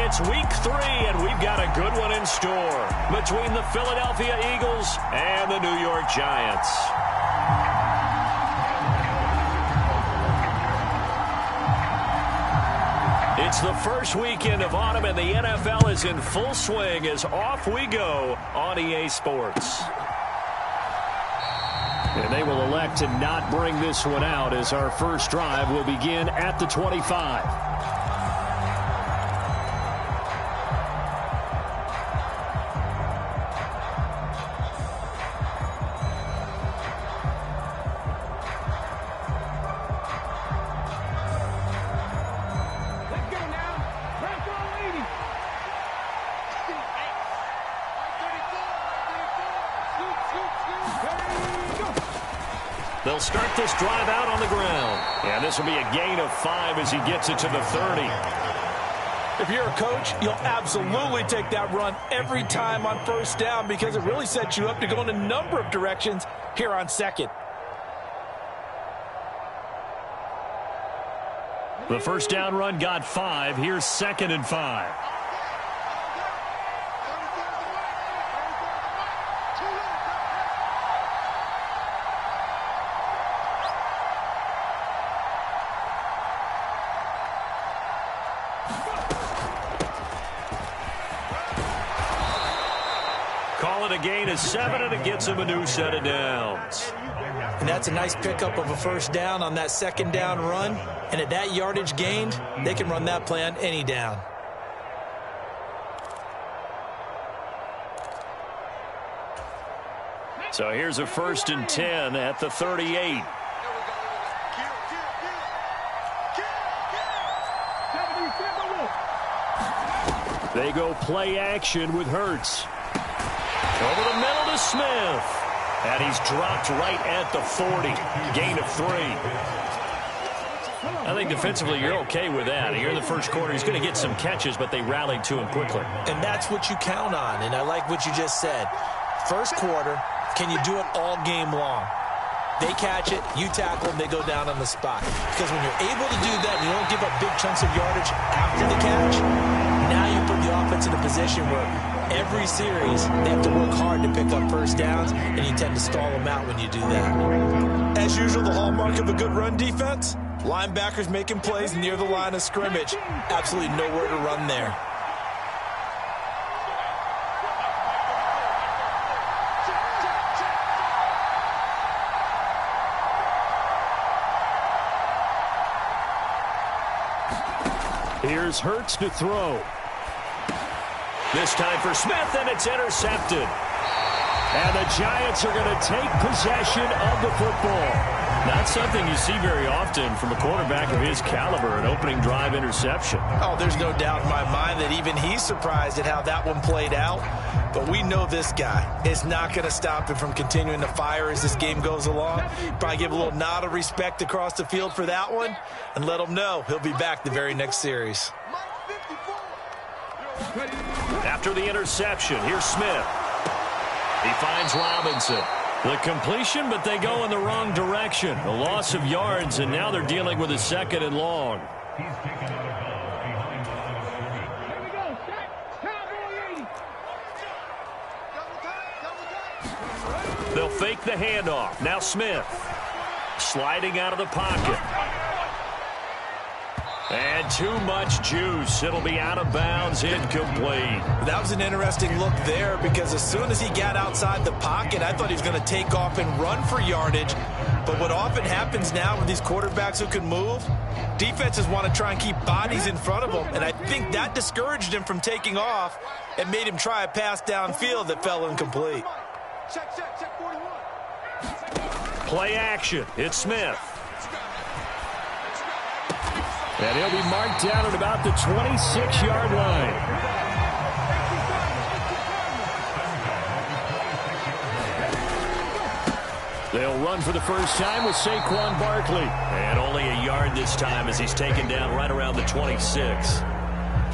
It's week 3, and we've got a good one in store between the Philadelphia Eagles and the New York Giants. It's the first weekend of autumn, and the NFL is in full swing as off we go on EA Sports. And they will elect to not bring this one out as our first drive will begin at the 25. They'll start this drive out on the ground. And this will be a gain of 5 as he gets it to the 30. If you're a coach, you'll absolutely take that run every time on first down because it really sets you up to go in a number of directions here on second. The first down run got 5. Here's 2nd and 5. Call it a gain of 7, and it gets him a new set of downs. And that's a nice pickup of a first down on that second down run. And at that yardage gained, they can run that play on any down. So here's a 1st and 10 at the 38. They go play action with Hurts. Over the middle to Smith. And he's dropped right at the 40. Gain of 3. I think defensively you're okay with that. Here in the first quarter, he's going to get some catches, but they rallied to him quickly. And that's what you count on, and I like what you just said. First quarter, can you do it all game long? They catch it, you tackle them, they go down on the spot. Because when you're able to do that and you don't give up big chunks of yardage after the catch, now you put the offense in a position where every series they have to work hard to pick up first downs, and you tend to stall them out when you do that. As usual, the hallmark of a good run defense, linebackers making plays near the line of scrimmage. Absolutely nowhere to run there. Here's Hurts to throw. This time for Smith, and it's intercepted. And the Giants are going to take possession of the football. Not something you see very often from a quarterback of his caliber, an opening drive interception. Oh, there's no doubt in my mind that even he's surprised at how that one played out. But we know this guy is not going to stop him from continuing to fire as this game goes along. Probably give a little nod of respect across the field for that one and let him know he'll be back the very next series. After the interception, here's Smith. He finds Robinson. The completion, but they go in the wrong direction. A loss of yards, and now they're dealing with a 2nd and long. They'll fake the handoff. Now Smith. Sliding out of the pocket. And too much juice. It'll be out of bounds, incomplete. That was an interesting look there because as soon as he got outside the pocket, I thought he was going to take off and run for yardage. But what often happens now with these quarterbacks who can move, defenses want to try and keep bodies in front of them. And I think that discouraged him from taking off and made him try a pass downfield that fell incomplete. Check 41. Play action. It's Smith. And he'll be marked down at about the 26-yard line. They'll run for the first time with Saquon Barkley. And only a yard this time as he's taken down right around the 26.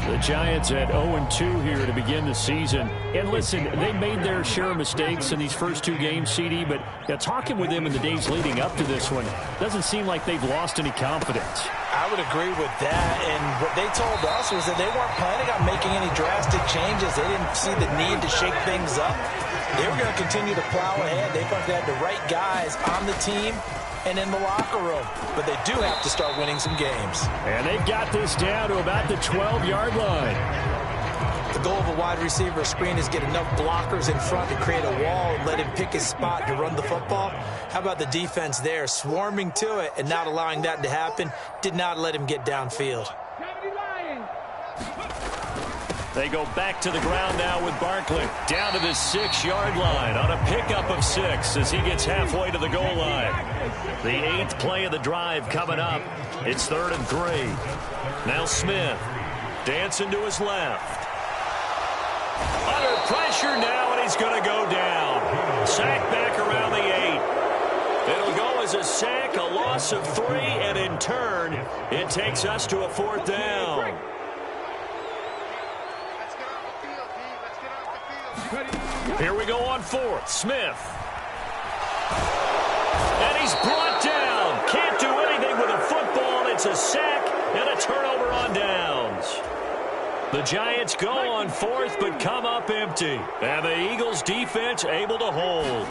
The Giants at 0-2 here to begin the season. And listen, they made their share of mistakes in these first two games, CD, but talking with them in the days leading up to this one, doesn't seem like they've lost any confidence. I would agree with that, and what they told us was that they weren't planning on making any drastic changes. They didn't see the need to shake things up. They were going to continue to plow ahead. They thought they had the right guys on the team and in the locker room. But they do have to start winning some games. And they've got this down to about the 12-yard line. The goal of a wide receiver screen is get enough blockers in front to create a wall and let him pick his spot to run the football. How about the defense there, swarming to it and not allowing that to happen? Did not let him get downfield. They go back to the ground now with Barkley. Down to the 6-yard line on a pickup of 6 as he gets halfway to the goal line. The 8th play of the drive coming up. It's 3rd and 3. Now Smith dancing to his left. Under pressure now, and he's going to go down. Sack back around the 8. It'll go as a sack, a loss of 3, and in turn, it takes us to a 4th down. Here we go on 4th. Smith. And he's brought down. Can't do anything with a football. It's a sack and a turnover on downs. The Giants go on 4th but come up empty. And the Eagles defense able to hold.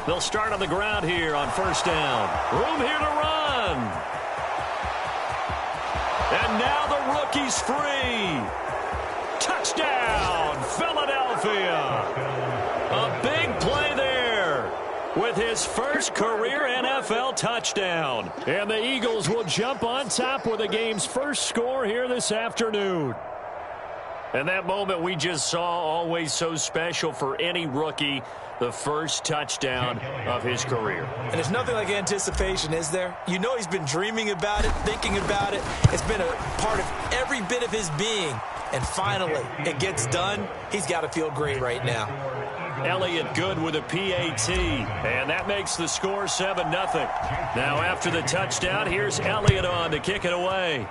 They'll start on the ground here on 1st down. Room here to run. And now the rookie's free. Touchdown, Philadelphia. A big play there with his first career NFL touchdown. And the Eagles will jump on top with the game's first score here this afternoon. And that moment we just saw, always so special for any rookie, the first touchdown of his career. And there's nothing like anticipation, is there? You know he's been dreaming about it, thinking about it. It's been a part of every bit of his being. And finally, it gets done. He's got to feel great right now. Elliott good with a PAT. And that makes the score 7-0. Now after the touchdown, here's Elliott on to kick it away.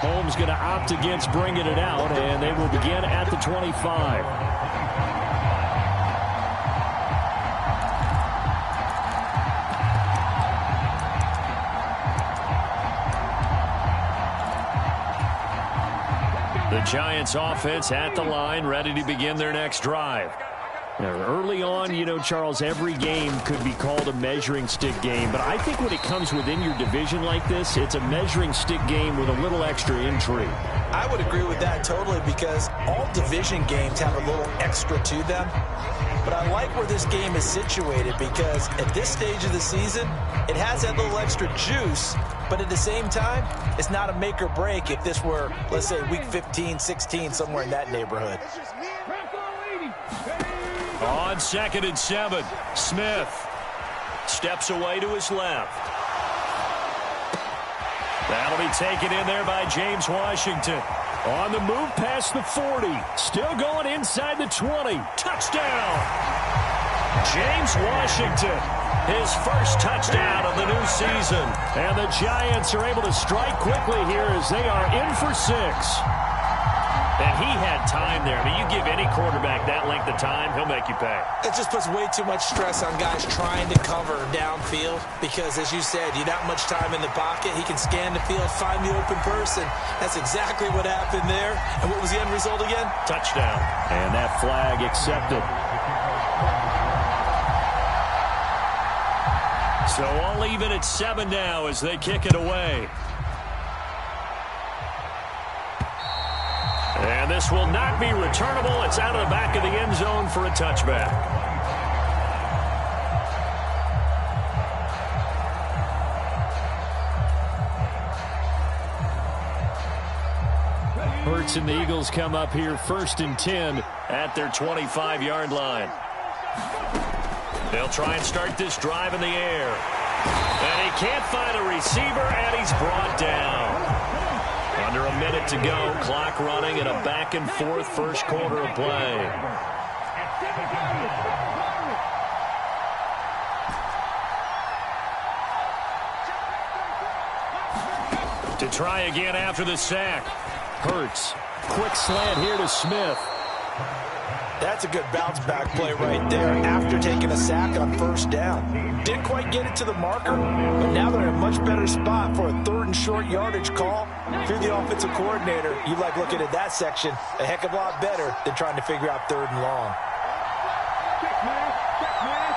Holmes going to opt against bringing it out, and they will begin at the 25. The Giants offense at the line, ready to begin their next drive. Now, early on, you know, Charles, every game could be called a measuring stick game. But I think when it comes within your division like this, it's a measuring stick game with a little extra intrigue. I would agree with that totally because all division games have a little extra to them. But I like where this game is situated because at this stage of the season, it has that little extra juice. But at the same time, it's not a make or break if this were, let's say, week 15, 16, somewhere in that neighborhood. On 2nd and 7, Smith steps away to his left. That'll be taken in there by James Washington. On the move past the 40. Still going inside the 20. Touchdown! James Washington, his first touchdown of the new season. And the Giants are able to strike quickly here as they are in for 6. And he had time there. I mean, you give any quarterback that length of time, he'll make you pay. It just puts way too much stress on guys trying to cover downfield because, as you said, you that much time in the pocket, he can scan the field, find the open person. That's exactly what happened there. And what was the end result again? Touchdown. And that flag accepted. So all even at 7 now as they kick it away. And this will not be returnable. It's out of the back of the end zone for a touchback. Hurts and the Eagles come up here 1st and 10 at their 25-yard line. They'll try and start this drive in the air. And he can't find a receiver, and he's brought down. Under a minute to go, clock running, and a back-and-forth first quarter of play. To try again after the sack. Hurts. Quick slant here to Smith. That's a good bounce back play right there after taking a sack on first down. Didn't quite get it to the marker, but now they're in a much better spot for a 3rd and short yardage call. If you're the offensive coordinator, you like looking at that section a heck of a lot better than trying to figure out 3rd and long. Check, man. Check, man.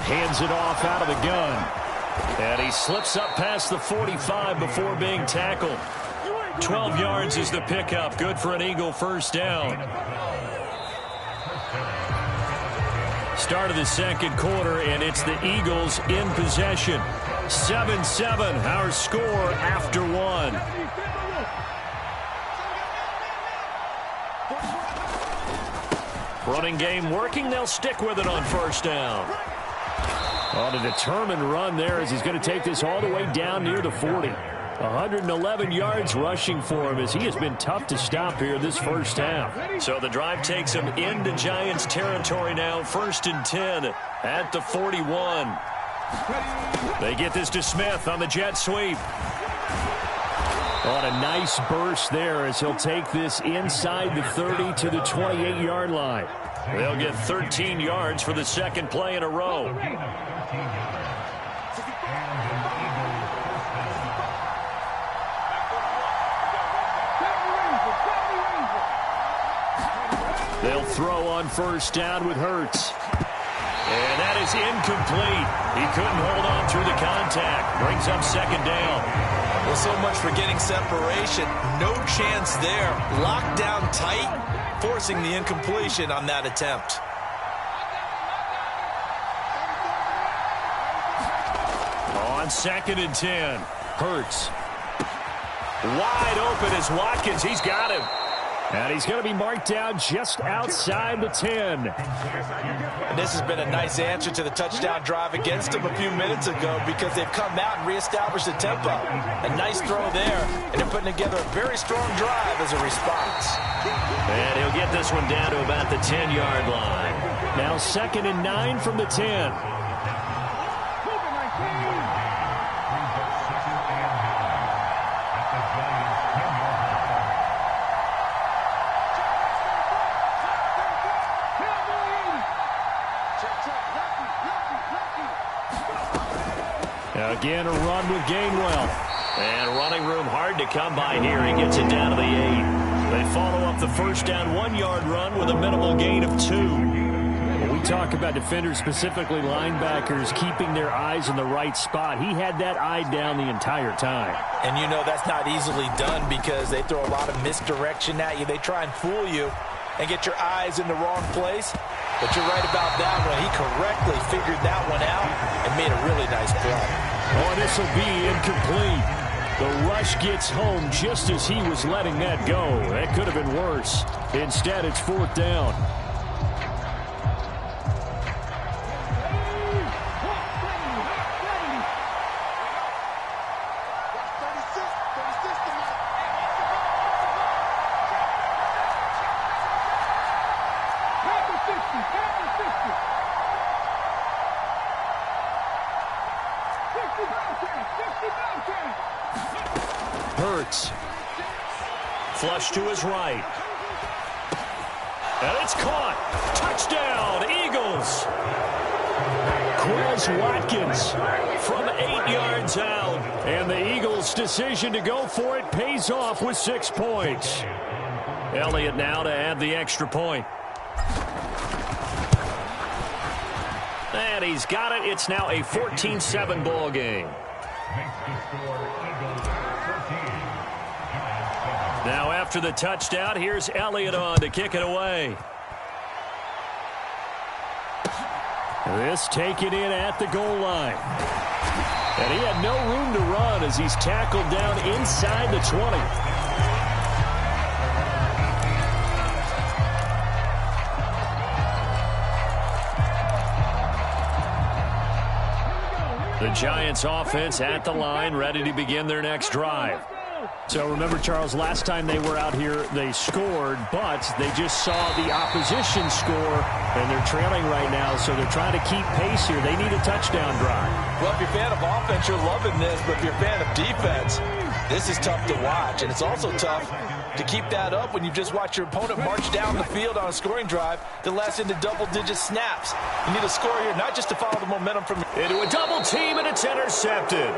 Hands it off out of the gun. And he slips up past the 45 before being tackled. 12 yards is the pickup. Good for an Eagle first down. Start of the second quarter, and it's the Eagles in possession. 7-7, our score after one. Running game working. They'll stick with it on first down. On a determined run there as he's going to take this all the way down near the 40. 111 yards rushing for him as he has been tough to stop here this first half. So the drive takes him into Giants territory now. 1st and 10 at the 41. They get this to Smith on the jet sweep. On a nice burst there as he'll take this inside the 30 to the 28-yard line. They'll get 13 yards for the second play in a row. They'll throw on first down with Hurts. And that is incomplete. He couldn't hold on through the contact. Brings up second down. Well, so much for getting separation. No chance there. Locked down tight, forcing the incompletion on that attempt. On 2nd and 10, Hurts. Wide open is Watkins. He's got him. And he's going to be marked down just outside the 10. And this has been a nice answer to the touchdown drive against them a few minutes ago because they've come out and reestablished the tempo. A nice throw there, and they're putting together a very strong drive as a response. And he'll get this one down to about the 10-yard line. Now 2nd and 9 from the 10. Again, a run with Gainwell. And running room hard to come by here. He gets it down to the 8. They follow up the first down 1-yard run with a minimal gain of 2. When we talk about defenders, specifically linebackers, keeping their eyes in the right spot, he had that eye down the entire time. And you know that's not easily done because they throw a lot of misdirection at you. They try and fool you and get your eyes in the wrong place. But you're right about that one. He correctly figured that one out and made a really nice play. Oh, this will be incomplete. The rush gets home just as he was letting that go. That could have been worse. Instead, it's 4th down. Hurts. Flush to his right. And it's caught. Touchdown, Eagles. Quez Watkins from 8 yards out. And the Eagles' decision to go for it pays off with 6 points. Elliott now to add the extra point. And he's got it. It's now a 14-7 ball game. Now after the touchdown, here's Elliott on to kick it away. This taken in at the goal line. And he had no room to run as he's tackled down inside the 20. The Giants offense at the line, ready to begin their next drive. So remember, Charles, last time they were out here, they scored, but they just saw the opposition score, and they're trailing right now, so they're trying to keep pace here. They need a touchdown drive. Well, if you're a fan of offense, you're loving this, but if you're a fan of defense, this is tough to watch, and it's also tough to keep that up when you just watch your opponent march down the field on a scoring drive that lasts into double-digit snaps. You need a score here, not just to follow the momentum from... Into a double team, and it's intercepted.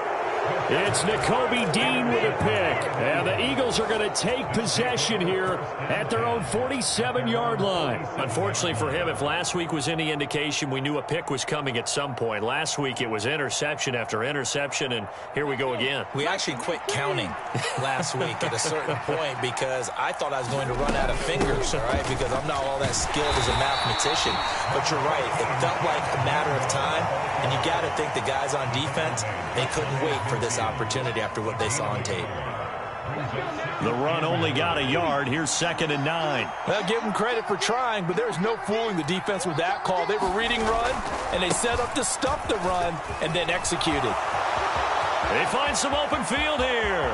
It's Nakobe Dean with a pick. And the Eagles are going to take possession here at their own 47-yard line. Unfortunately for him, if last week was any indication, we knew a pick was coming at some point. Last week it was interception after interception, and here we go again. We actually quit counting last week at a certain point because I thought I was going to run out of fingers, all right, because I'm not all that skilled as a mathematician. But you're right. It felt like a matter of time, and you got to think the guys on defense, they couldn't wait for this opportunity after what they saw on tape. The run only got a yard. Here's 2nd and 9. Well, give them credit for trying, but there's no fooling the defense with that call. They were reading run, and they set up to stuff the run and then executed. They find some open field here.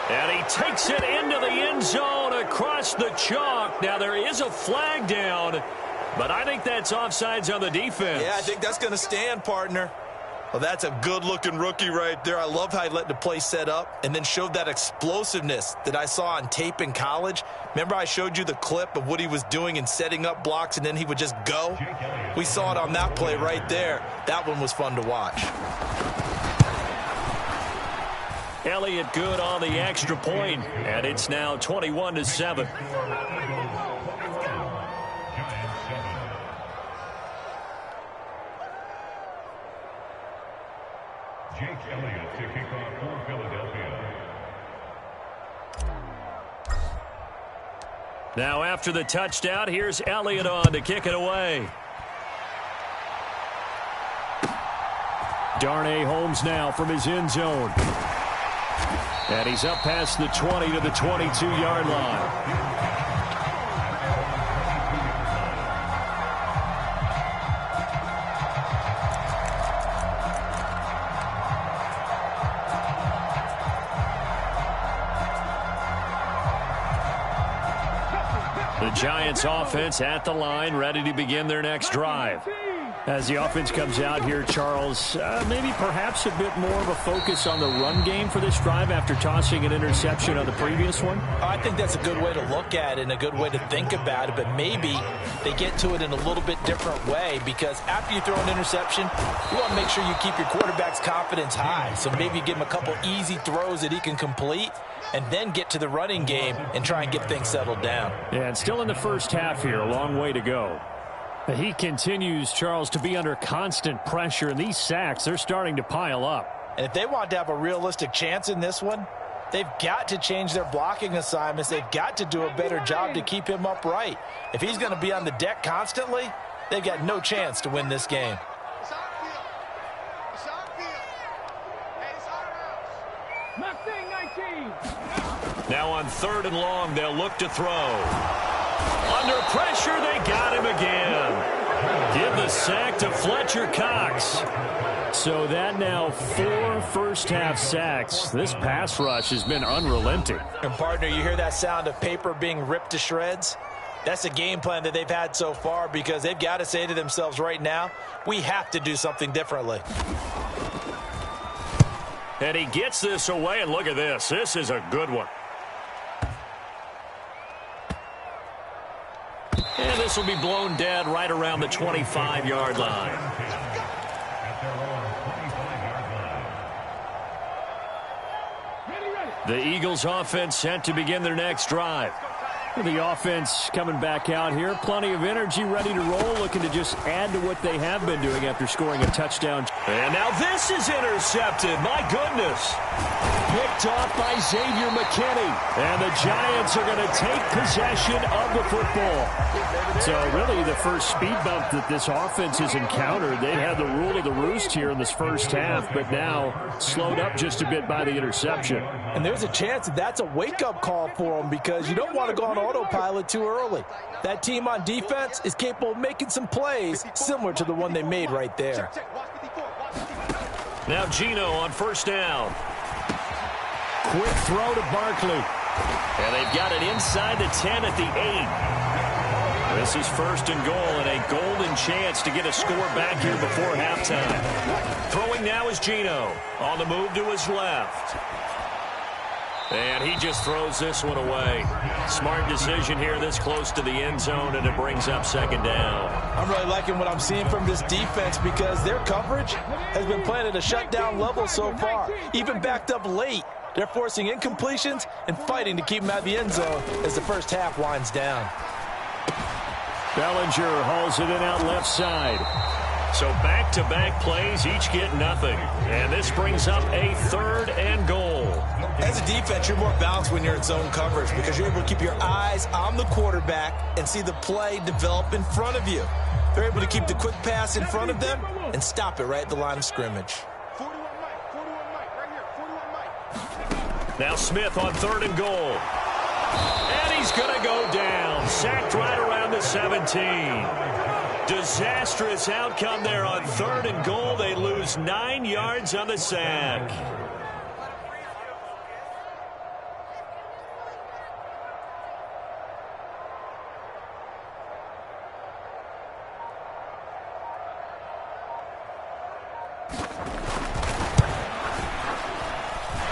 And he takes it into the end zone across the chalk. Now, there is a flag down, but I think that's offsides on the defense. Yeah, I think that's going to stand, partner. Well, that's a good-looking rookie right there. I love how he let the play set up and then showed that explosiveness that I saw on tape in college. Remember I showed you the clip of what he was doing and setting up blocks, and then he would just go? We saw it on that play right there. That one was fun to watch. Elliott good on the extra point, and it's now 21-7. Jake Elliott to kick off for Philadelphia. Now after the touchdown, here's Elliott on to kick it away. Darnay Holmes now from his end zone. And he's up past the 20 to the 22-yard line. The Giants offense at the line, ready to begin their next drive. As the offense comes out here, Charles, maybe perhaps a bit more of a focus on the run game for this drive after tossing an interception on the previous one? I think that's a good way to look at it and a good way to think about it, but maybe they get to it in a little bit different way because after you throw an interception, you want to make sure you keep your quarterback's confidence high. So maybe you give him a couple easy throws that he can complete and then get to the running game and try and get things settled down. Yeah, and still in the first half here, a long way to go. He continues, Charles, to be under constant pressure, and these sacks, they're starting to pile up. And if they want to have a realistic chance in this one, they've got to change their blocking assignments. They've got to do a better job to keep him upright. If he's going to be on the deck constantly, they've got no chance to win this game. Now on 3rd and long, they'll look to throw. Under pressure, they got him again. Give the sack to Fletcher Cox. So that now 4 first-half sacks. This pass rush has been unrelenting. And, partner, you hear that sound of paper being ripped to shreds? That's a game plan that they've had so far because they've got to say to themselves right now, we have to do something differently. And he gets this away, and look at this. This is a good one. And this will be blown dead right around the 25-yard line. The Eagles offense set to begin their next drive. The offense coming back out here. Plenty of energy, ready to roll, looking to just add to what they have been doing after scoring a touchdown. And now this is intercepted. My goodness. Picked off by Xavier McKinney. And the Giants are going to take possession of the football. So really the first speed bump that this offense has encountered. They've had the rule of the roost here in this first half, but now slowed up just a bit by the interception. And there's a chance that that's a wake-up call for them because you don't want to go on autopilot too early. That team on defense is capable of making some plays similar to the one they made right there. Now Geno on first down. quick throw to Barkley. And they've got it inside the 10 at the 8. This is 1st and goal and a golden chance to get a score back here before halftime. Throwing now is Geno. On the move to his left. And he just throws this one away. Smart decision here this close to the end zone, and it brings up 2nd down. I'm really liking what I'm seeing from this defense because their coverage has been playing at a shutdown level so far. Even backed up late, they're forcing incompletions and fighting to keep them out of the end zone as the first half winds down. Bellinger hauls it in out left side. So back-to-back plays, each get nothing. And this brings up a 3rd and goal. As a defense, you're more balanced when you're in zone coverage because you're able to keep your eyes on the quarterback and see the play develop in front of you. They're able to keep the quick pass in front of them and stop it right at the line of scrimmage. Now Smith on 3rd and goal. And he's going to go down. Sacked right around the 17. Disastrous outcome there on 3rd and goal. They lose 9 yards on the sack.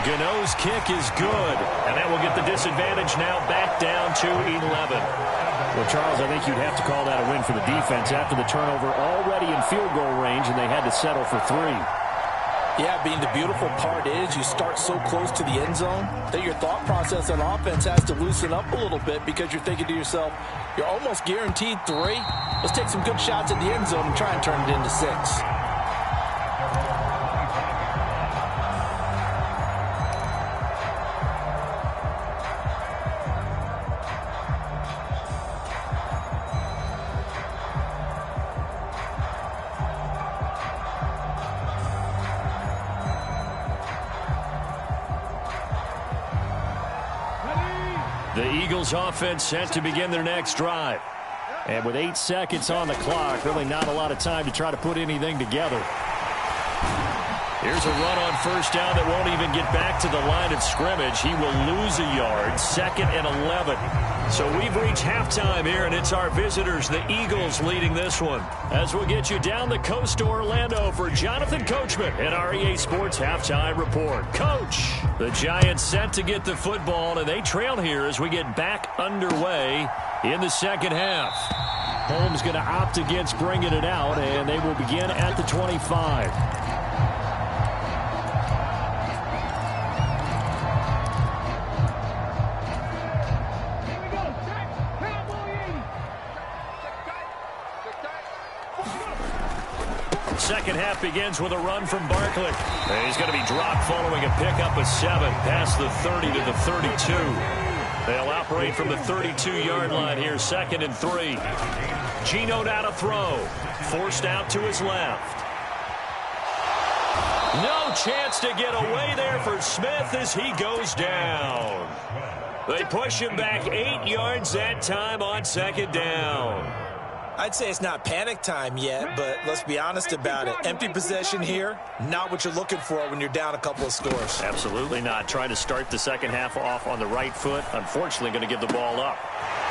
Gano's kick is good, and that will get the disadvantage now back down to 11. Well, Charles, I think you'd have to call that a win for the defense after the turnover already in field goal range, and they had to settle for 3. Yeah, being the beautiful part is you start so close to the end zone that your thought process on offense has to loosen up a little bit because you're thinking to yourself, you're almost guaranteed 3. Let's take some good shots at the end zone and try and turn it into 6. The Eagles offense set to begin their next drive. And with 8 seconds on the clock, really not a lot of time to try to put anything together. Here's a run on 1st down that won't even get back to the line of scrimmage. He will lose a yard, 2nd and 11. So we've reached halftime here, and it's our visitors, the Eagles, leading this one. As we'll get you down the coast to Orlando for Jonathan Coachman and our EA Sports Halftime Report. Coach, the Giants set to get the football, and they trail here as we get back underway in the 2nd half. Holmes going to opt against bringing it out, and they will begin at the 25. Second half begins with a run from Barkley. And he's going to be dropped following a pickup of 7 past the 30 to the 32. They'll operate from the 32-yard line here, 2nd and 3. Geno now to throw. Forced out to his left. No chance to get away there for Smith as he goes down. They push him back 8 yards that time on 2nd down. I'd say it's not panic time yet, but let's be honest about it. Empty possession here, not what you're looking for when you're down a couple of scores. Absolutely not. Trying to start the 2nd half off on the right foot. Unfortunately, going to give the ball up.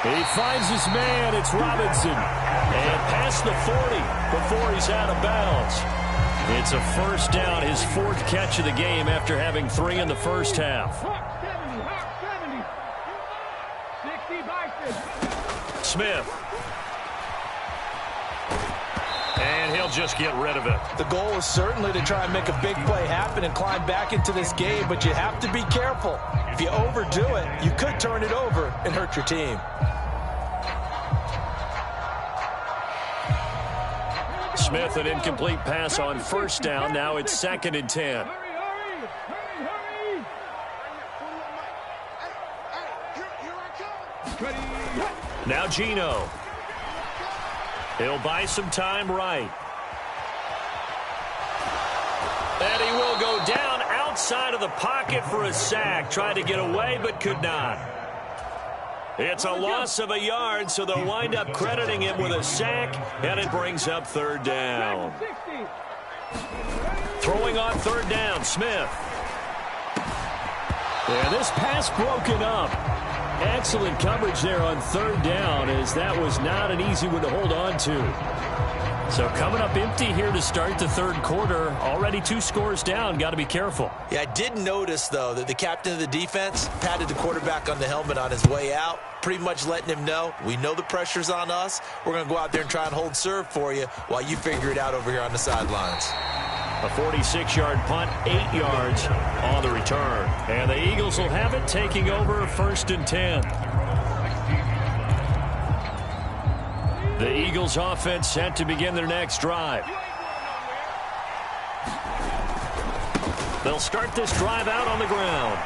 He finds his man. It's Robinson. And past the 40 before he's out of bounds. It's a 1st down, his 4th catch of the game after having 3 in the 1st half. Smith. And he'll just get rid of it. The goal is certainly to try and make a big play happen and climb back into this game, but you have to be careful. If you overdo it, you could turn it over and hurt your team. Smith, an incomplete pass on 1st down. Now it's 2nd and 10. Now Geno. He'll buy some time right. And he will go down outside of the pocket for a sack. Tried to get away, but could not. It's a loss of a yard, so they'll wind up crediting him with a sack, and it brings up 3rd down. Throwing on 3rd down, Smith. Yeah, this pass broken up. Excellent coverage there on third down, as that was not an easy one to hold on to. So coming up empty here to start the third quarter. Already 2 scores down. Got to be careful. Yeah, I did notice, though, that the captain of the defense patted the quarterback on the helmet on his way out, pretty much letting him know, we know the pressure's on us. We're going to go out there and try and hold serve for you while you figure it out over here on the sidelines. A 46-yard punt, 8 yards on the return. And the Eagles will have it, taking over 1st and 10. The Eagles offense set to begin their next drive. They'll start this drive out on the ground.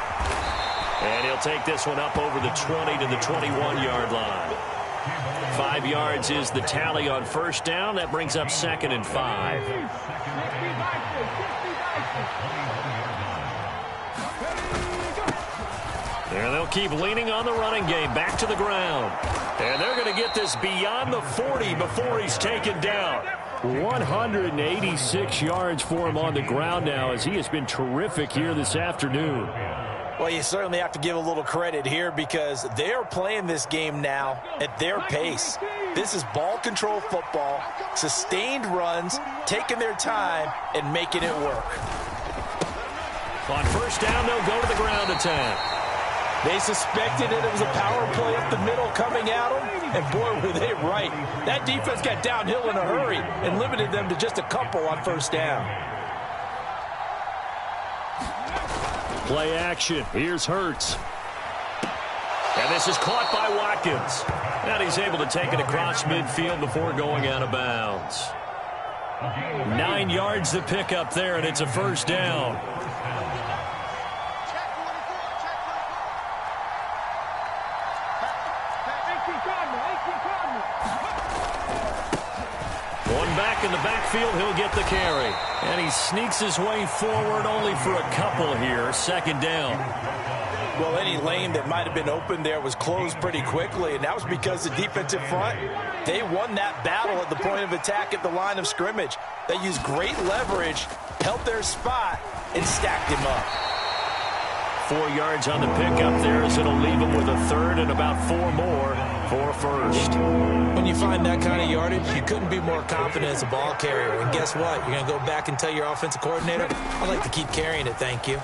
And he'll take this one up over the 20 to the 21-yard line. 5 yards is the tally on first down. That brings up 2nd and 5. There they'll keep leaning on the running game. Back to the ground. And they're going to get this beyond the 40 before he's taken down. 186 yards for him on the ground now, as he has been terrific here this afternoon. Well, you certainly have to give a little credit here because they are playing this game now at their pace. This is ball control football, sustained runs, taking their time, and making it work. On first down, they'll go to the ground attack. They suspected it was a power play up the middle coming at them, and boy, were they right. That defense got downhill in a hurry and limited them to just a couple on first down. Play action. Here's Hurts. And this is caught by Watkins. And he's able to take it across midfield before going out of bounds. 9 yards to pick up there, and it's a first down. In the backfield, he'll get the carry. And he sneaks his way forward only for a couple here. 2nd down. Well, any lane that might have been open there was closed pretty quickly, and that was because the defensive front, they won that battle at the point of attack at the line of scrimmage. They used great leverage, held their spot, and stacked him up. 4 yards on the pickup there, as it'll leave him with a third and about 4 more for first. When you find that kind of yardage, you couldn't be more confident as a ball carrier. And guess what? You're going to go back and tell your offensive coordinator, I'd like to keep carrying it, thank you.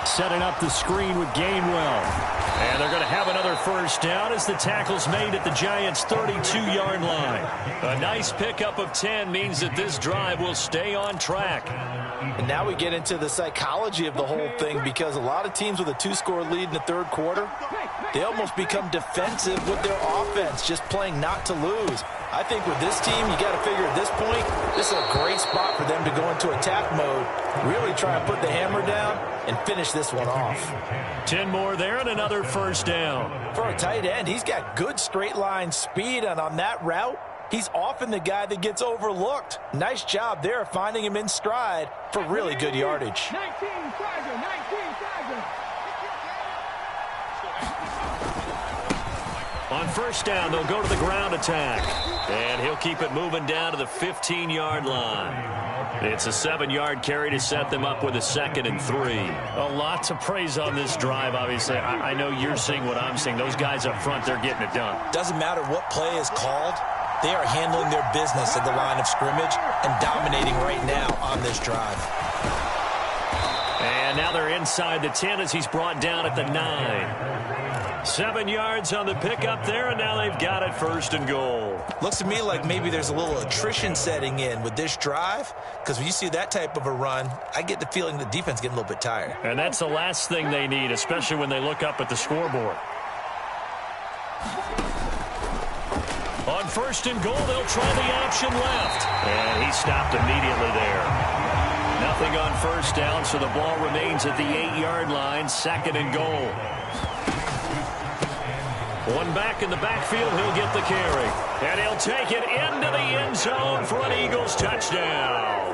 Setting up the screen with Gainwell. And they're going to have another first down as the tackle's made at the Giants' 32-yard line. A nice pickup of 10 means that this drive will stay on track. And now we get into the psychology of the whole thing, because a lot of teams with a 2-score lead in the third quarter, they almost become defensive with their offense, just playing not to lose. I think with this team, you got to figure at this point, this is a great spot for them to go into attack mode, really try and put the hammer down and finish this one off. 10 more there and another first down. For a tight end, he's got good straight line speed, and on that route, he's often the guy that gets overlooked. Nice job there finding him in stride for really good yardage. 19 Tiger. On first down, they'll go to the ground attack. And he'll keep it moving down to the 15-yard line. It's a 7-yard carry to set them up with a 2nd and 3. A lot to praise on this drive, obviously. I know you're seeing what I'm seeing. Those guys up front, they're getting it done. Doesn't matter what play is called. They are handling their business at the line of scrimmage and dominating right now on this drive. And now they're inside the 10 as he's brought down at the 9. 7 yards on the pickup there, and now they've got it 1st and goal. Looks to me like maybe there's a little attrition setting in with this drive, because when you see that type of a run, I get the feeling the defense getting a little bit tired. And that's the last thing they need, especially when they look up at the scoreboard. On 1st and goal, they'll try the option left. And he stopped immediately there. Nothing on first down, so the ball remains at the 8-yard line, 2nd and goal. One back in the backfield, he'll get the carry. And he'll take it into the end zone for an Eagles touchdown.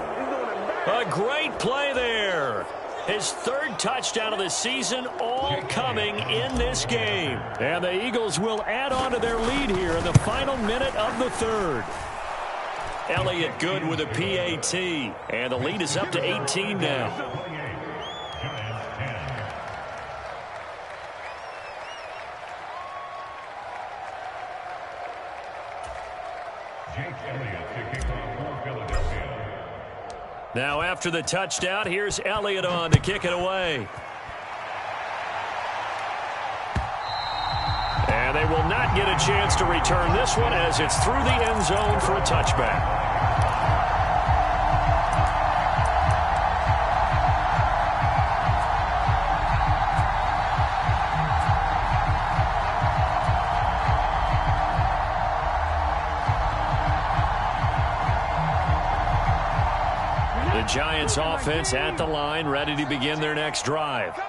A great play there. His 3rd touchdown of the season, all coming in this game. And the Eagles will add on to their lead here in the final minute of the 3rd. Elliott good with a PAT. And the lead is up to 18 now. Now after the touchdown, here's Elliott on to kick it away. And they will not get a chance to return this one as it's through the end zone for a touchback. The Giants offense at the line, ready to begin their next drive.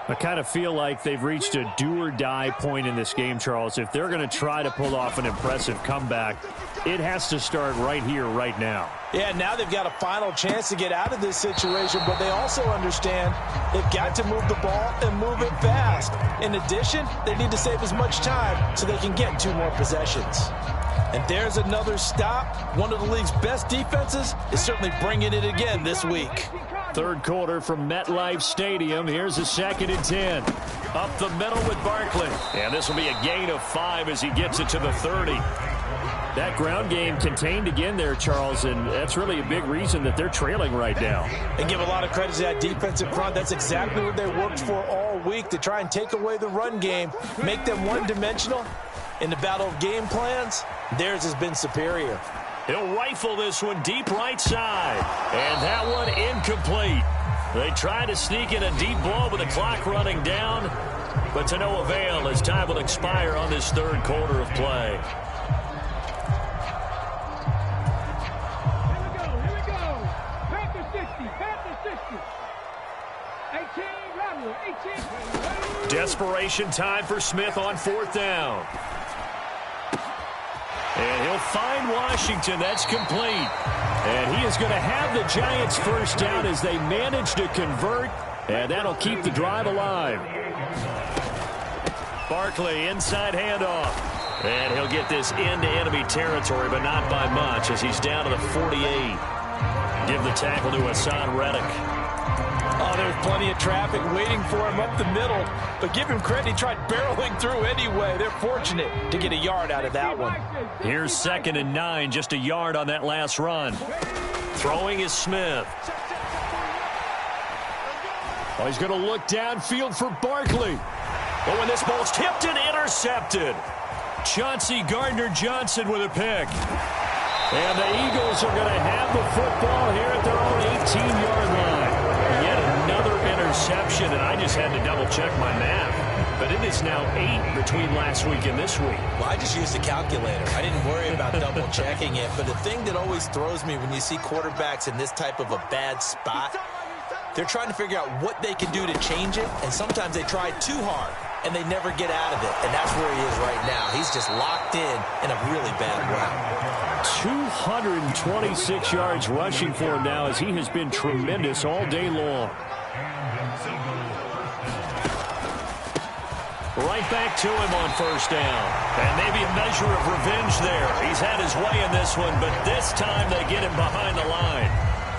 I kind of feel like they've reached a do-or-die point in this game, Charles. If they're going to try to pull off an impressive comeback, it has to start right here, right now. Yeah, now they've got a final chance to get out of this situation, but they also understand they've got to move the ball and move it fast. In addition, they need to save as much time so they can get 2 more possessions. And there's another stop. One of the league's best defenses is certainly bringing it again this week. Third quarter from MetLife Stadium. Here's a 2nd and 10. Up the middle with Barkley. And this will be a gain of 5 as he gets it to the 30. That ground game contained again there, Charles, and that's really a big reason that they're trailing right now. And give a lot of credit to that defensive front. That's exactly what they worked for all week, to try and take away the run game, make them one-dimensional. In the battle of game plans, theirs has been superior. He'll rifle this one deep right side. And that one incomplete. They try to sneak in a deep blow with the clock running down, but to no avail as time will expire on this third quarter of play. Here we go. Panther 60. Panther 60. 18, Rattler, 18. Desperation time for Smith on 4th down. And he'll find Washington. That's complete. And he is going to have the Giants first down as they manage to convert. And that'll keep the drive alive. Barkley, inside handoff. And he'll get this into enemy territory, but not by much as he's down to the 48. Give the tackle to Hassan Reddick. Oh, there's plenty of traffic waiting for him up the middle. But give him credit, he tried barreling through anyway. They're fortunate to get a yard out of that one. Here's 2nd and 9, just a yard on that last run. Throwing is Smith. Oh, he's going to look downfield for Barkley. Oh, and this ball's tipped and intercepted. Chauncey Gardner-Johnson with a pick. And the Eagles are going to have the football here at their own 18-yard line. Yet another interception, and I just had to double-check my math. But it is now 8 between last week and this week. Well, I just used a calculator. I didn't worry about double-checking it. But the thing that always throws me when you see quarterbacks in this type of a bad spot, they're trying to figure out what they can do to change it, and sometimes they try too hard, and they never get out of it. And that's where he is right now. He's just locked in a really bad way. 226 yards rushing for him now as he has been tremendous all day long. Right back to him on 1st down. And maybe a measure of revenge there. He's had his way in this one, but this time they get him behind the line.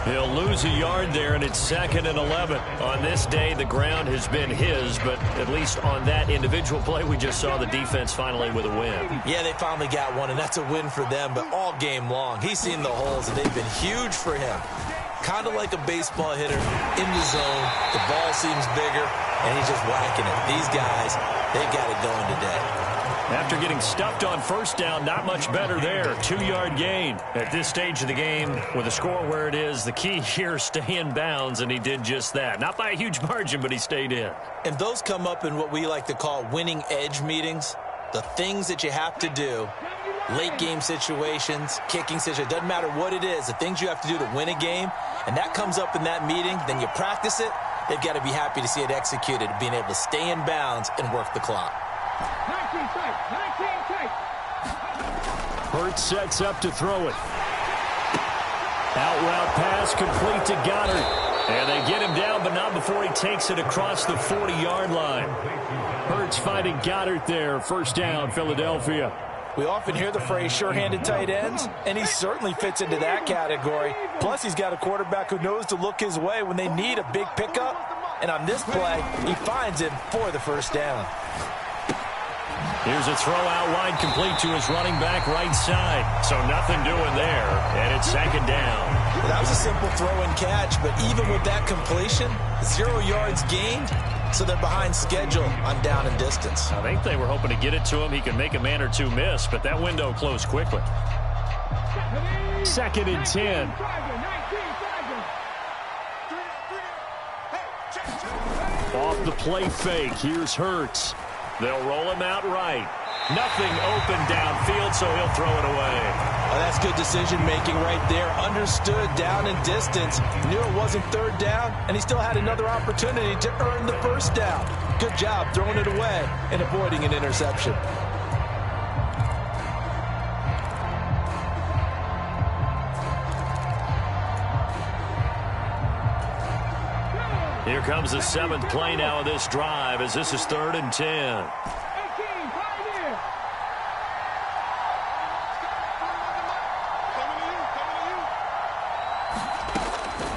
He'll lose a yard there, and it's 2nd and 11. On this day, the ground has been his, but at least on that individual play, we just saw the defense finally with a win. Yeah, they finally got one, and that's a win for them, but all game long, he's seen the holes, and they've been huge for him. Kind of like a baseball hitter in the zone. The ball seems bigger, and he's just whacking it. These guys, they've got it going today. After getting stuffed on 1st down, not much better there. 2-yard gain at this stage of the game with the score where it is. The key here, stay in bounds, and he did just that. Not by a huge margin, but he stayed in. And those come up in what we like to call winning edge meetings. The things that you have to do, late game situations, kicking situations, doesn't matter what it is, the things you have to do to win a game, and that comes up in that meeting, then you practice it. They've got to be happy to see it executed, being able to stay in bounds and work the clock. 19 tight. 19 tight. Hurts sets up to throw it. Out route pass complete to Goddard. And they get him down, but not before he takes it across the 40-yard line. Hurts finding Goddard there. 1st down, Philadelphia. We often hear the phrase sure-handed tight ends, and he certainly fits into that category. Plus, he's got a quarterback who knows to look his way when they need a big pickup. And on this play, he finds him for the 1st down. Here's a throw out wide complete to his running back right side. So nothing doing there, and it's 2nd down. That was a simple throw and catch, but even with that completion, 0 yards gained, so they're behind schedule on down and distance. I think they were hoping to get it to him. He could make a man or two miss, but that window closed quickly. 2nd and 10. Off the play fake, here's Hurts. They'll roll him out right. Nothing open downfield, so he'll throw it away. Well, that's good decision-making right there. Understood down and distance. Knew it wasn't 3rd down, and he still had another opportunity to earn the 1st down. Good job throwing it away and avoiding an interception. Here comes the 7th play now of this drive as this is 3rd and 10.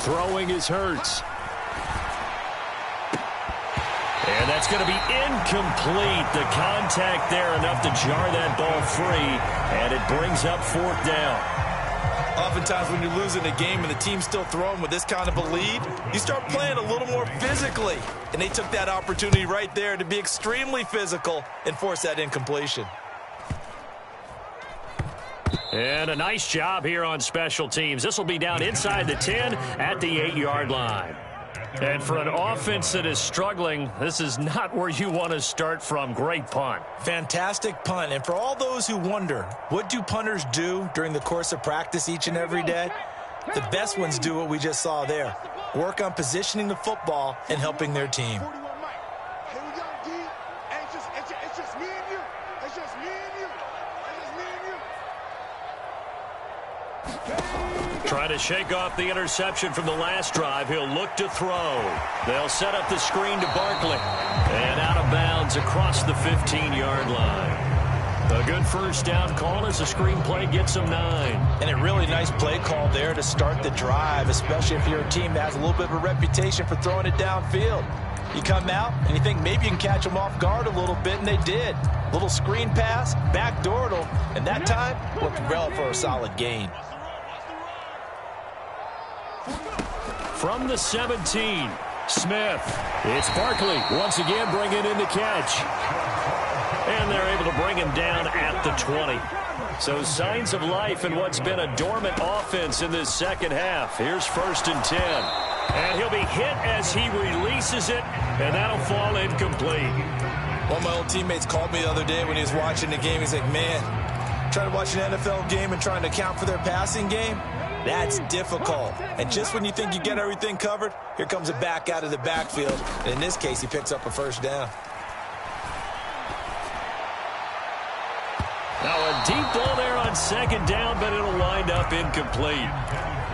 Throwing is Hurts. And that's going to be incomplete. The contact there enough to jar that ball free, and it brings up 4th down. Oftentimes when you're losing a game and the team's still throwing with this kind of a lead, you start playing a little more physically. And they took that opportunity right there to be extremely physical and force that incompletion. And a nice job here on special teams. This will be down inside the 10 at the 8-yard line. And for an offense that is struggling, this is not where you want to start from. Great punt. Fantastic punt. And for all those who wonder, what do punters do during the course of practice each and every day? The best ones do what we just saw there. Work on positioning the football and helping their team. Try to shake off the interception from the last drive. He'll look to throw. They'll set up the screen to Barkley. And out of bounds across the 15-yard line. A good 1st down call as the screen play gets him 9. And a really nice play call there to start the drive, especially if you're a team that has a little bit of a reputation for throwing it downfield. You come out and you think maybe you can catch them off guard a little bit, and they did. Little screen pass, backdoored them, and that time worked well for a solid gain. From the 17, Smith. It's Barkley once again bringing in the catch. And they're able to bring him down at the 20. So signs of life in what's been a dormant offense in this 2nd half. Here's 1st and 10. And he'll be hit as he releases it, and that'll fall incomplete. One of my old teammates called me the other day when he was watching the game. He's like, man, trying to watch an NFL game and trying to account for their passing game? That's difficult. And just when you think you get everything covered, here comes a back out of the backfield. And in this case, he picks up a 1st down. Now a deep ball there on 2nd down, but it'll wind up incomplete.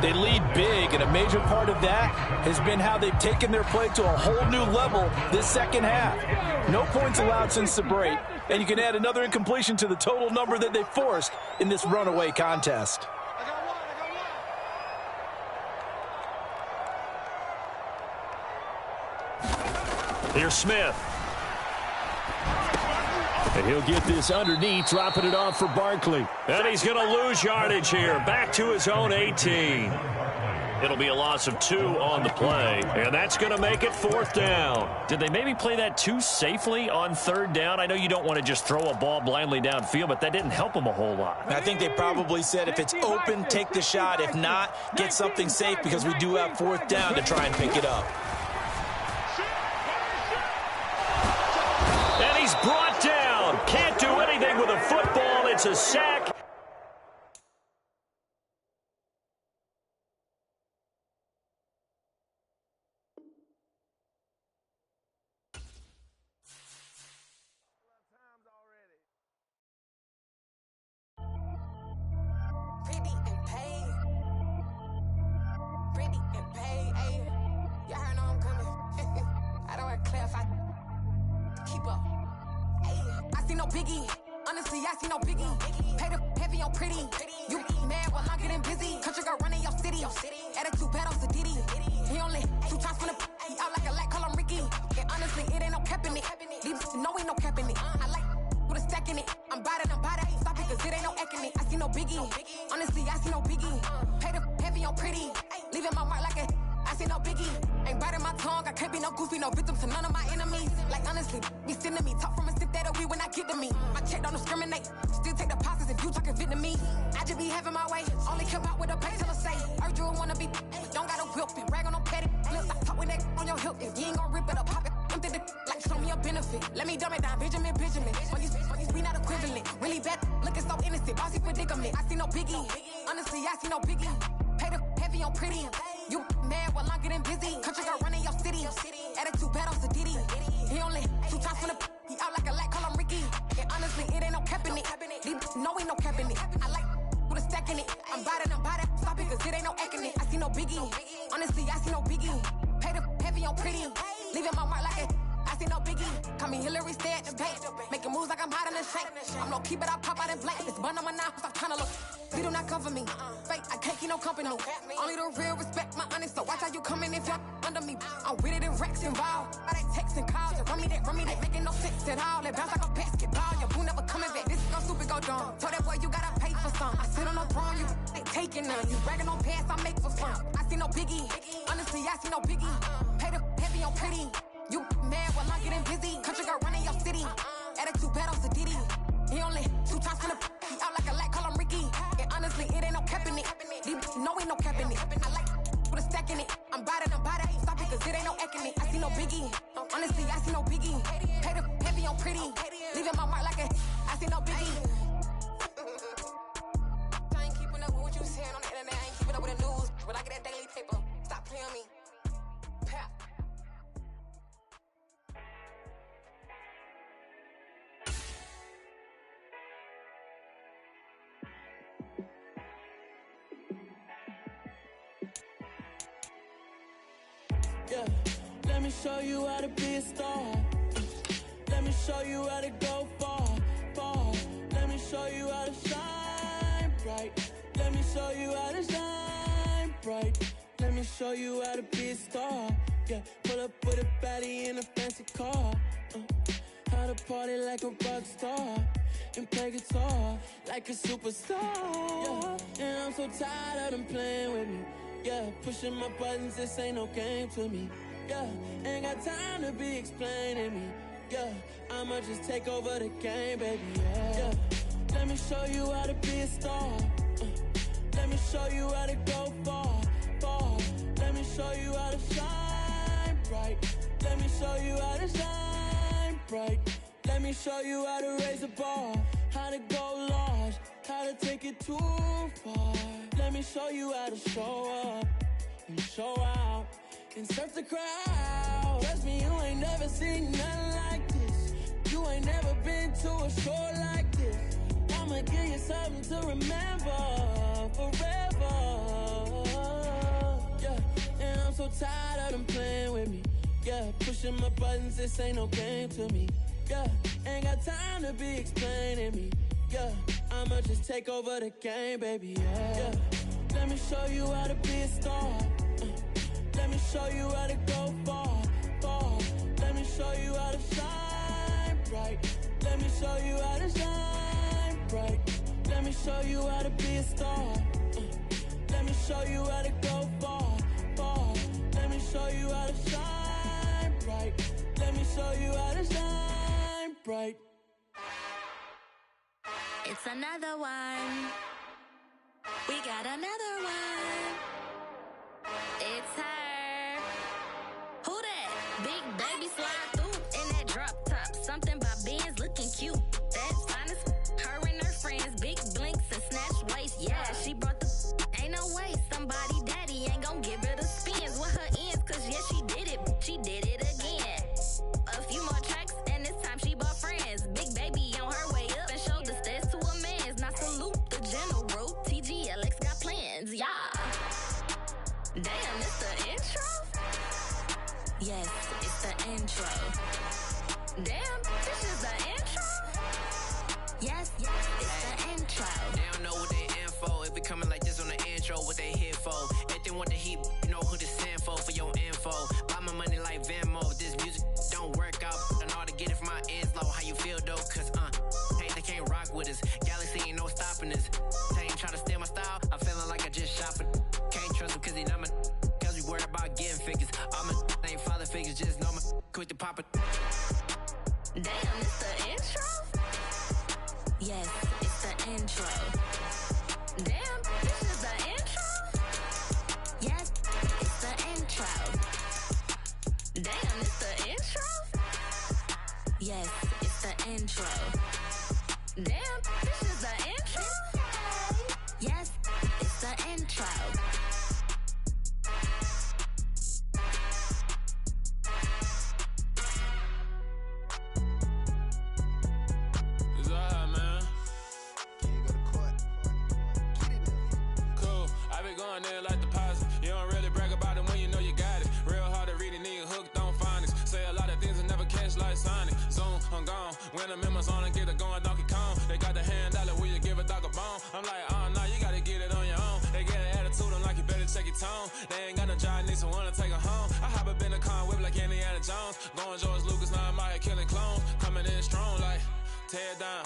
They lead big, and a major part of that has been how they've taken their play to a whole new level this 2nd half. No points allowed since the break, and you can add another incompletion to the total number that they forced in this runaway contest. Here's Smith. And he'll get this underneath, dropping it off for Barkley. And he's going to lose yardage here. Back to his own 18. It'll be a loss of 2 on the play. And that's going to make it 4th down. Did they maybe play that too safely on 3rd down? I know you don't want to just throw a ball blindly downfield, but that didn't help them a whole lot. I think they probably said if it's open, take the shot. If not, get something safe because we do have 4th down to try and pick it up. And he's brought down. Can't do anything with a football. It's a sack. Honestly, I see no biggie. Pay the heavy on pretty. You mad while I'm getting busy. Country girl running your city. Attitude bad off the Diddy. He only 2 times from the he out like a light, call him Ricky. And honestly, it ain't no cap in it. These know ain't no cap in it. I like with a stack in it. I'm by that, stop it, cause it ain't no acting it. I see no biggie. Honestly, I see no biggie. Pay the heavy on pretty. leaving my mark like a. I see no biggie. Ain't biting my tongue. I can't be no goofy, no victim to none of my enemies. Like honestly, be sending me talk from a stick that'll be when I get to me. My check don't discriminate. Still take deposits if you talking Vietnamese. I just be having my way. Only care about what the pay tell her say. Urge you wanna be, don't gotta whip it. Rag on no petty. Lips I talk with that on your hip. If you ain't gon' rip it up, pop it. Empty the like show me a benefit. Let me dumb it down, Benjamin. When these we not equivalent. Really bad, looking so innocent. Bossy predicament. I see no biggie. Honestly, I see no biggie. Pay the heavy on pretty. You mad while I'm getting busy. Country girl running your city. Attitude bad on Sadiddy. He only 2 times from the. He out like a light, call him Ricky. And honestly, it ain't no cap in it. No, ain't no cap in it. I like with a stack in it. I'm bad. Stop it, cause it ain't no acting it. I see no biggie. Honestly, I see no biggie. Pay the heavy on pretty. Leaving my mark like a. I see no biggie. Call me Hillary, stay at the bank. Making moves like I'm hiding in shank. I'm low key, but I pop out in blank. It's bun on my knife, stop trying to look. They do not cover me. Fake, I can't keep no company. Only the real respect my honest. So watch how you coming if you're under me. I'm with it in racks involved. I they texting calls. Just run me that. Making no sense at all. They bounce like a basketball. Your boo never coming back. This is gon' stupid, go dumb. Told that boy you gotta pay for some. I sit on no throne, you ain't taking none. You bragging on pants, I make for fun. I see no biggie. Honestly, I see no biggie. Pay the heavy on pretty. You mad while I'm getting busy. Country girl running your city. Attitude bad on Sadiddy. He only 2 times from the. He out like a light, call him Ricky. And honestly, it ain't no cap in it. No, ain't no cap in it. I like with a stack in it. I'm bad. Stop it, cause it ain't no acting it. I see no biggie. Honestly, I see no biggie. Pay the heavy on pretty. Leaving my mark like a. I see no biggie. I ain't keeping up with what you saying on the internet. I ain't keeping up with the news. But I get that daily paper. Stop playing on me. Pap. Yeah, let me show you how to be a star. Let me show you how to go far. Let me show you how to shine bright. Let me show you how to shine bright. Let me show you how to be a star. Yeah, pull up with a baddie in a fancy car. How to party like a rock star and play guitar like a superstar. Yeah, and I'm so tired of them playing with me. Yeah, pushing my buttons, this ain't no game to me. Yeah, ain't got time to be explaining me. Yeah, I'ma just take over the game, baby. Yeah, let me show you how to be a star. Let me show you how to go far. Let me show you how to shine bright. Let me show you how to shine bright. Let me show you how to raise the bar, how to go large, how to take it too far. Let me show you how to show up and show out and surf the crowd. Trust me, you ain't never seen nothing like this. You ain't never been to a show like this. I'ma give you something to remember forever. Yeah, and I'm so tired of them playing with me. Yeah, pushing my buttons, this ain't no game to me. Yeah, ain't got time to be explaining me. Yeah, I'ma just take over the game, baby. Yeah, let me show you how to be a star. Let me show you how to go far. Let me show you how to shine bright. Let me show you how to shine bright. Let me show you how to be a star. Let me show you how to go far. Let me show you how to shine bright. Let me show you how to shine bright. It's another one. We got another one. It's her. Who that? Big baby slide through in that drop top. Something by Benz looking cute. That's honest. Her and her friends, big blinks and snatch waist. Yeah, she brought the. Ain't no way somebody daddy ain't gon' give her the spins with her ends. Cause yeah, she did it. She did it again. A few more tracks and this time she bought friends. Big baby on her way up and showed the stairs to a man's. Now salute the general. TGLX got plans. Yeah. Damn, it's the intro? Yes, it's the intro. Damn, this is the intro? Yes, it's the intro. They don't know what they info. If we coming like this on the intro, what they here for? Everything want the heat, you know who to send for your info. Buy my money like Venmo. This music don't work out. I know how to get it from my ends low. How you feel though? Cause hey, they can't rock with us. Galaxy ain't no stopping us. They ain't try to steal my style. I'm feeling like I just shot for. Can't trust him cause he not my. quick to pop it. Damn, it's the intro? Yes, it's the intro. Damn, this is the intro? Yes, it's the intro. Damn, it's the intro? Yes, it's the intro. Damn, this is the intro? Yes, it's the intro. When the members on and get it going Donkey Kong, they got the hand dollar, will you give a dog a bone? I'm like, oh no, you gotta get it on your own. They get an attitude, I'm like, you better check your tone. They ain't got no job, need someone to take her home. I hop up in the car, whip like Indiana Jones. Going George Lucas, now I'm out here killing clones. Coming in strong like, tear it down,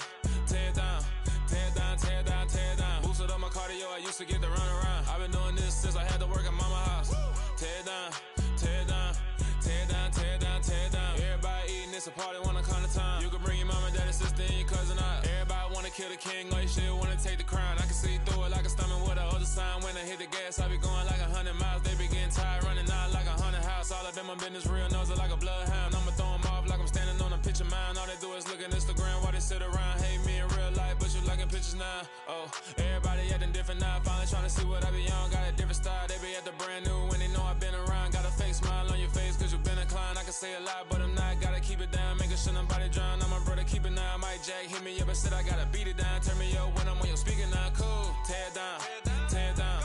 tear it down, tear it down, tear it down, tear it down. Boosted up my cardio, I used to get to run around. I've been doing this since I had to work at mama house. Tear it down, tear it down, tear it down, tear it down, tear it down. Everybody eating, it's a party, one kind of time. You can bring your mama, daddy, sister, and your cousin out. Everybody wanna kill the king, or you shit wanna take the crown. I can see through it like a stomach with a other sign. When I hit the gas, I be going like 100 miles. They be getting tired, running out like 100 house. All of them, my business real, nose it like a bloodhound. I'ma throw them off like I'm standing on a picture mound. All they do is look at Instagram while they sit around. Hate me in real life, but you liking pictures now. Oh, everybody acting different now. Finally trying to see what I be on. Got a different style, they be at the brand new when they know I've been around. Got a fake smile on your face, cause you been inclined. I can say a lot, but I'm not. Gotta keep it down, making sure nobody drown. I'm my brother, keep it now. Mike Jack hit me up and said I gotta beat it down. Turn me up when I'm on your speaker now. Cool, tear it down, tear it down,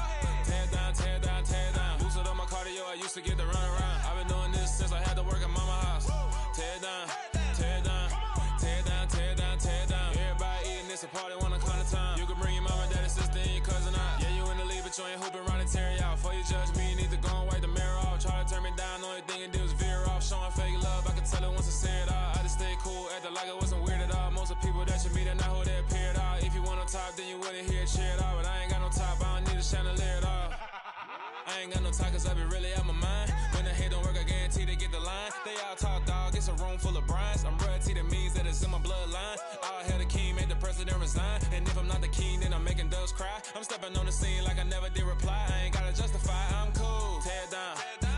tear it down, tear it down, tear it down. Boosted up my cardio, I used to get to run around. I've been doing this since I had to work at mama house. Tear it down, tear it down, tear it down, tear it down, tear it down. Everybody eating, it's a party, one kind of time. You can bring your mama, daddy, sister, and your cousin out. Yeah, you in the league, but you ain't hooping around and tear you out. Before you judge me, you need to go and wipe the mirror off. Try to turn me down, the only thing you do is veer off. Showing fake love, I can tell it once I say it all. I just stay cool, acting like it wasn't weird at all. Most of the people that you meet are not who they appear at all. If you want on top, then you wouldn't hear it cheer at all. But I ain't got no top, I don't need a chandelier at all. I ain't got no talk, cause I be really out my mind. When the hate don't work, I guarantee they get the line. They all talk, dog, it's a room full of brines. I'm royalty, that means that it's in my bloodline. All hail the king, made the president resign. And if I'm not the king, then I'm making doves cry. I'm stepping on the scene like I never did reply. I ain't gotta justify, I'm cool. Tear it down,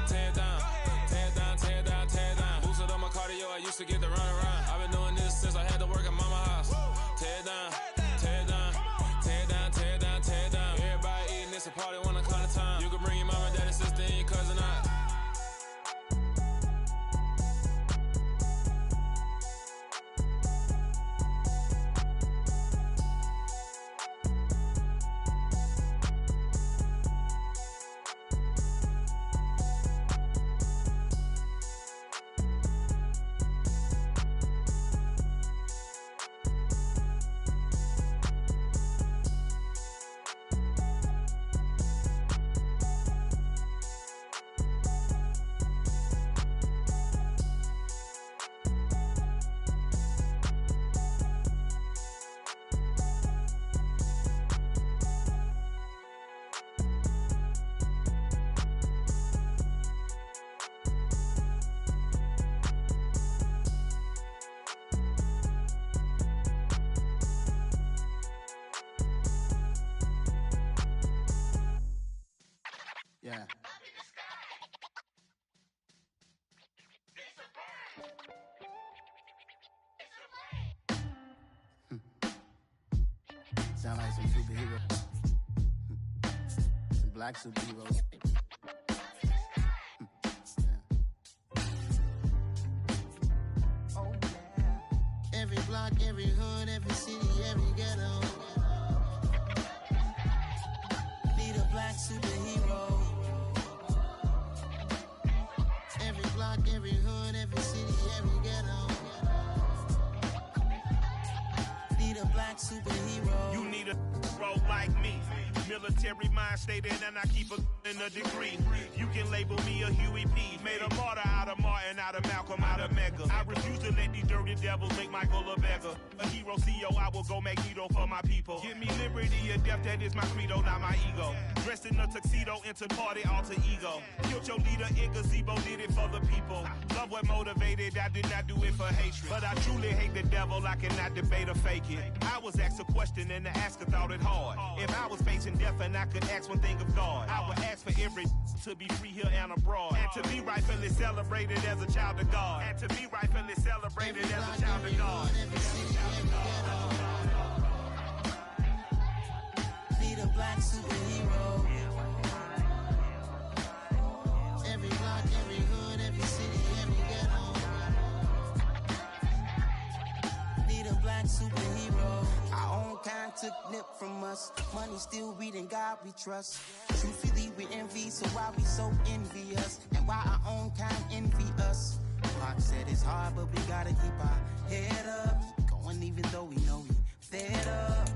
tear it down, tear it down, tear it down, tear it down. Boosted up my cardio, I used to get to run around. I've been doing this since I had to work at mama house. Tear it down, tear it down, tear it down, tear it down, tear it down. Everybody eating, it's a party, one kind of time. You can bring your mama, daddy, sister, and your cousin out. Yeah. Sound like some superheroes. Some black superheroes. Oh, yeah. Every block, every hood, every city, every ghetto. Need a black superhero. Every block, every hood, every city, every ghetto. Need a black superhero. You need a bro like me. Military mind stated, and I keep in a degree. You can label me a Huey P. Made a martyr out of Martin, out of Malcolm, out of Mega. I refuse to let these dirty devils make Michael a beggar. A hero CEO, I will go Magneto for my people. Give me liberty or death, that is my credo, not my ego. Dressed in a tuxedo, into party, alter ego. Killed your leader in gazebo, did it for the people. Love what motivated, I did not do it for hatred. But I truly hate the devil, I cannot debate or fake it. I was asked a question and the asker thought it hard. If I was facing death and I could ask one thing of God, I would ask for every to be free here and abroad. And to be rightfully celebrated as a child of God. And to be rightfully celebrated as a child of God. Need a black superhero. Every block, every hood, every city, every ghetto. Need a black superhero. Our own kind took nip from us. Money still reading God we trust. Truthfully we envy, so why we so envious? And why our own kind envy us? Pac said it's hard, but we gotta keep our head up. Going even though we know we fed up.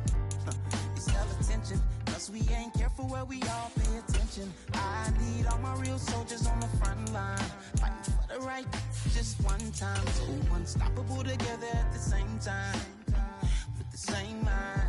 It's hell attention, cause we ain't careful where we all pay attention. I need all my real soldiers on the front line, fighting for the right just one time. So unstoppable together at the same time, with the same mind.